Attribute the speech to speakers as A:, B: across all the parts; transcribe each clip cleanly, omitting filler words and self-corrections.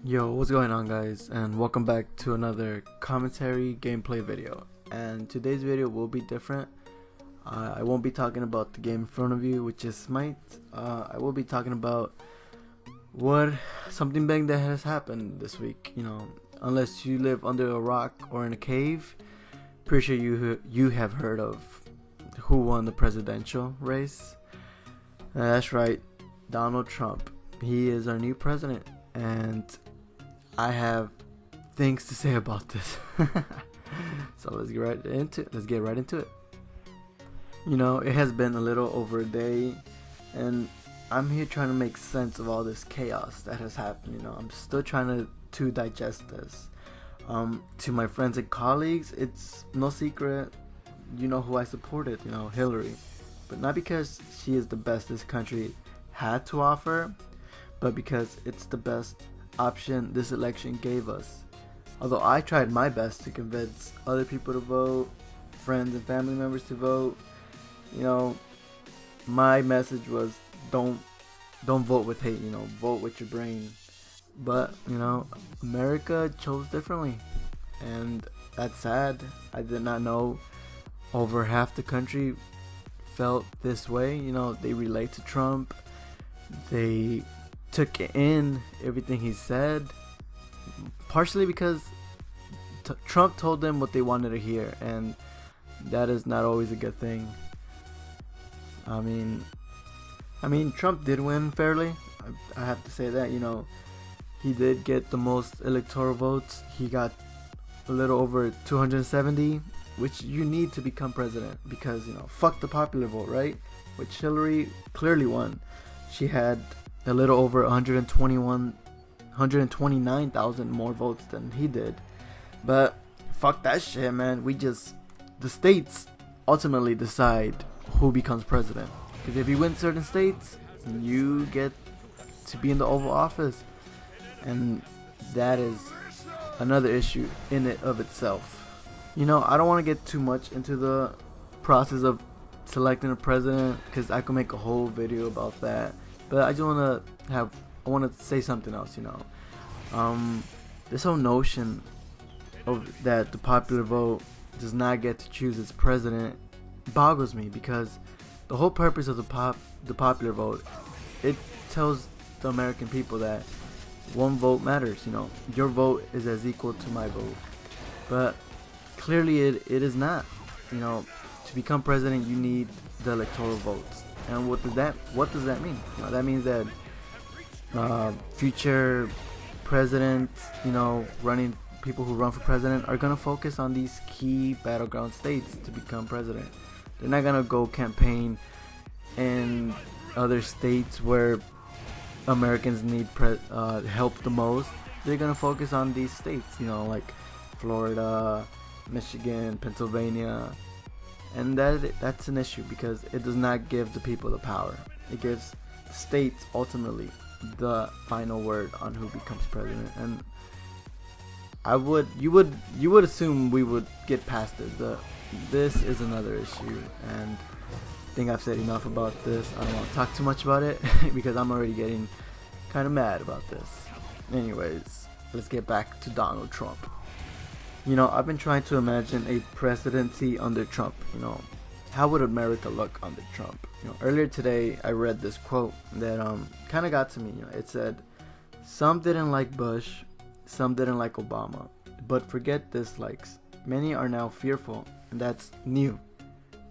A: Yo, what's going on, guys, and welcome back to another commentary gameplay video. And today's video will be different. I won't be talking about the game in front of you, which is Smite. I will be talking about something big that has happened this week. Unless you live under a rock or in a cave, pretty sure you have heard of who won the presidential race. That's right, Donald Trump. He is our new president, and I have things to say about this. So let's get right into it. It has been a little over a day, and I'm here trying to make sense of all this chaos that has happened. I'm still trying to digest this. To my friends and colleagues, it's no secret. You know who I supported, Hillary. But not because she is the best this country had to offer, but because it's the best option this election gave us. Although I tried my best to convince other people to vote, friends and family members to vote, my message was don't vote with hate, vote with your brain. But America chose differently, and that's sad. I did not know over half the country felt this way. They relate to Trump. They took in everything he said, partially because Trump told them what they wanted to hear, and that is not always a good thing. I mean, Trump did win fairly. I have to say that. He did get the most electoral votes. He got a little over 270, which you need to become president, because fuck the popular vote, right? Which Hillary clearly won. She had a little over 129,000 more votes than he did. But fuck that shit, man. The states ultimately decide who becomes president. Because if you win certain states, you get to be in the Oval Office. And that is another issue in it of itself. I don't want to get too much into the process of selecting a president, because I could make a whole video about that. But I just want to say something else. This whole notion of that the popular vote does not get to choose its president boggles me, because the whole purpose of the popular vote, it tells the American people that one vote matters. Your vote is as equal to my vote. But clearly it is not. To become president, you need the electoral votes. And what does that mean? That means that future presidents, people who run for president are gonna focus on these key battleground states to become president. They're not gonna go campaign in other states where Americans need help the most. They're gonna focus on these states, like Florida, Michigan, Pennsylvania. And that's an issue, because it does not give the people the power. It gives states ultimately the final word on who becomes president. And you would assume we would get past it. This is another issue, and I think I've said enough about this. I don't want to talk too much about it because I'm already getting kind of mad about this. Anyways, let's get back to Donald Trump. I've been trying to imagine a presidency under Trump. How would America look under Trump? Earlier today I read this quote that kind of got to me. It said, "Some didn't like Bush, some didn't like Obama, but forget dislikes. Many are now fearful, and that's new."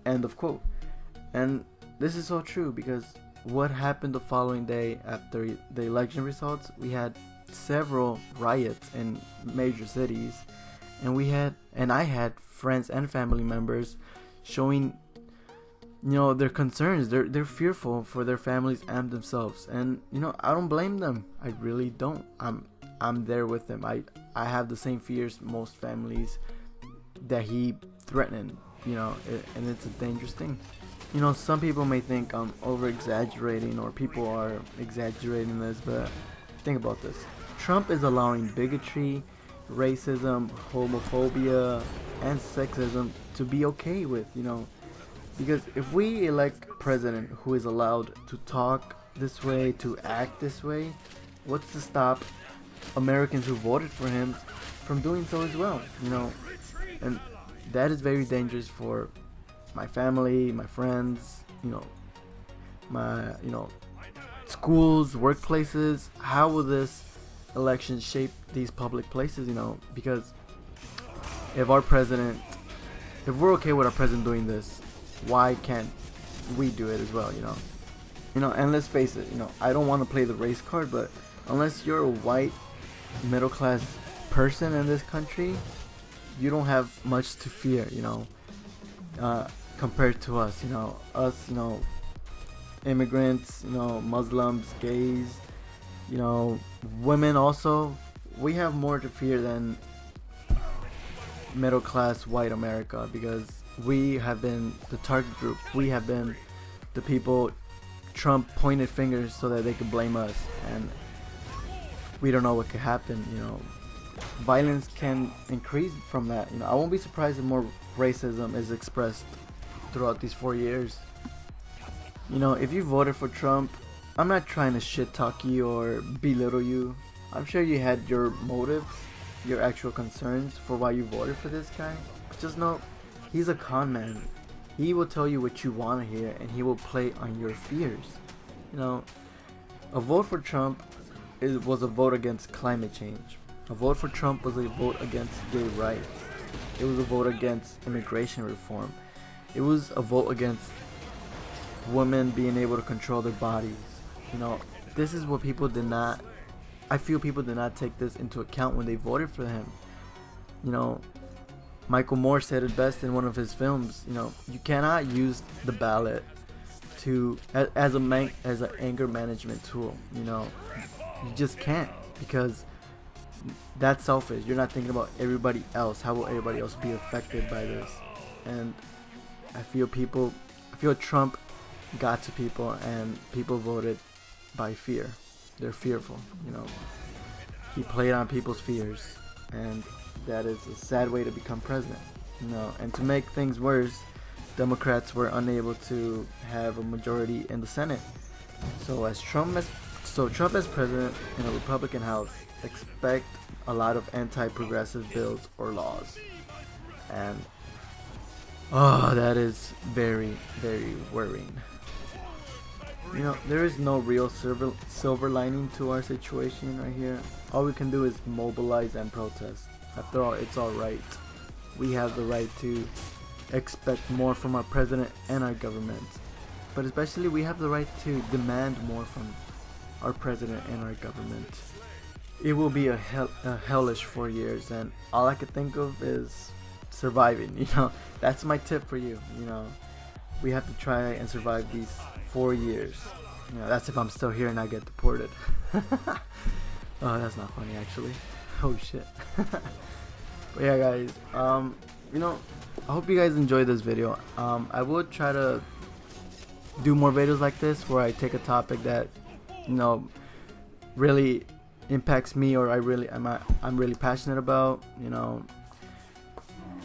A: End of quote. And this is so true, because what happened the following day after the election results? We had several riots in major cities. And I had friends and family members showing, their concerns. They're fearful for their families and themselves. And I don't blame them. I really don't. I'm there with them. I have the same fears most families that he threatened. And it's a dangerous thing. Some people may think I'm over exaggerating, or people are exaggerating this, but think about this. Trump is allowing bigotry, racism, homophobia, and sexism to be okay with, because if we elect a president who is allowed to talk this way, to act this way, what's to stop Americans who voted for him from doing so as well, and that is very dangerous for my family, my friends, my schools, workplaces. How will this election shape these public places? Because if we're okay with our president doing this, why can't we do it as well? And let's face it, I don't want to play the race card, but unless you're a white middle class person in this country, you don't have much to fear, compared to us, immigrants, Muslims, gays, women also. We have more to fear than middle class white America, because we have been the target group. We have been the people Trump pointed fingers so that they could blame us, and we don't know what could happen. Violence can increase from that. I won't be surprised if more racism is expressed throughout these 4 years. If you voted for Trump, I'm not trying to shit talk you or belittle you. I'm sure you had your motives, your actual concerns for why you voted for this guy. But just know, he's a con man. He will tell you what you want to hear, and he will play on your fears. A vote for Trump was a vote against climate change. A vote for Trump was a vote against gay rights. It was a vote against immigration reform. It was a vote against women being able to control their bodies. This is what people did not, I feel people did not take this into account when they voted for him. Michael Moore said it best in one of his films. You cannot use the ballot as an anger management tool. You just can't, because that's selfish. You're not thinking about everybody else. How will everybody else be affected by this? And I feel Trump got to people, and people voted by fear. They're fearful. He played on people's fears, and that is a sad way to become president. And to make things worse, Democrats were unable to have a majority in the Senate. So Trump as president in a Republican House, expect a lot of anti-progressive bills or laws. And that is very, very worrying. There is no real silver lining to our situation right here. All we can do is mobilize and protest. After all, it's our right. We have the right to expect more from our president and our government. But especially, we have the right to demand more from our president and our government. It will be a hellish 4 years, and all I could think of is surviving. That's my tip for you. We have to try and survive these 4 years. That's if I'm still here and I get deported. Oh, that's not funny actually. Oh shit. But yeah, guys, I hope you guys enjoyed this video. I will try to do more videos like this where I take a topic that really impacts me, or I'm really passionate about,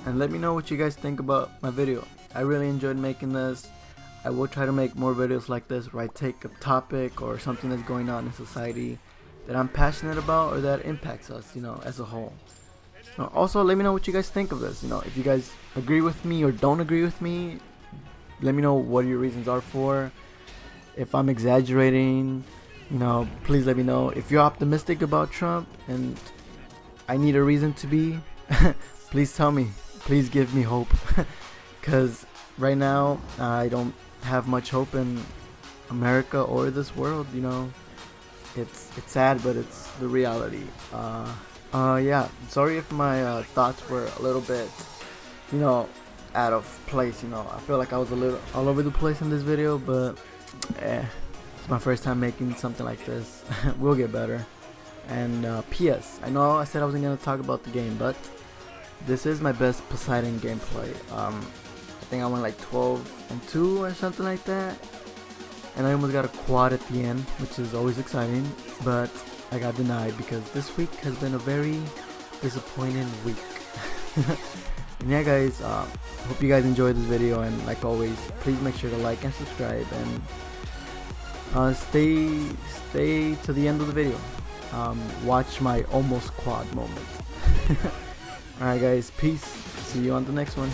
A: and let me know what you guys think about my video. I really enjoyed making this. I will try to make more videos like this where I take a topic or something that's going on in society that I'm passionate about or that impacts us, as a whole. Also, let me know what you guys think of this. If you guys agree with me or don't agree with me, let me know what your reasons are for. If I'm exaggerating, please let me know. If you're optimistic about Trump and I need a reason to be, please tell me. Please give me hope. Because right now, I don't have much hope in America or this world. It's sad, but it's the reality. Yeah, sorry if my thoughts were a little bit, out of place. I feel like I was a little all over the place in this video, but it's my first time making something like this. We'll get better. And P.S. I know I said I wasn't gonna talk about the game, but this is my best Poseidon gameplay. I think I went like 12-2 or something like that, and I almost got a quad at the end, which is always exciting, but I got denied because this week has been a very disappointing week. And yeah, guys, hope you guys enjoyed this video, and like always, please make sure to like and subscribe, and stay to the end of the video. watch my almost quad moment. Alright guys, peace. See you on the next one.